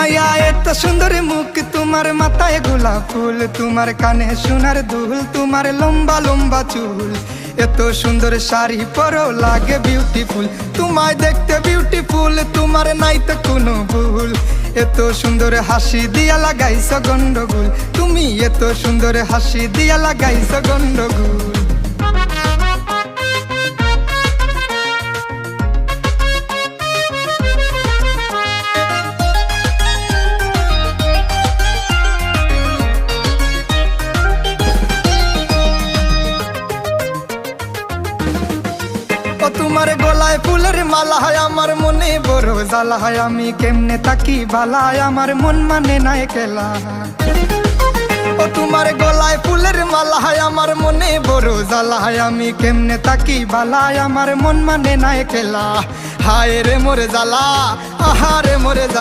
মাইয়া এত সুন্দর মুখ, তোমার মাথায় গোলাপ ফুল, তোমার কানে সোনার দুল, তোমার লম্বা লম্বা চুল, এত সুন্দর শাড়ি পরো লাগে বিউটিফুল। তোমায় দেখতে বিউটিফুল, তোমার নাই তো কোনো ভুল। এত সুন্দর হাসি দিয়া লাগাইছ গন্ডগোল, তুমি এত সুন্দর হাসি দিয়া লাগাইছ গন্ডগোল। ও তোমার গলায় ফুলের মালা হয়, আমার মনে বড় জ্বালা হয়, আমি কেমনে তাকি বালায়, আমার মন মানে নাই খেলা। ও তোমার গলায় ফুলের মালা হয়, আমার মনে বড় জ্বালা হয়, আমি কেমনে তাকি বালায়, আমার মন মানে নাই খেলা। হায় রে মোরে জ্বালা, আহা রে মোরে জ্বালা।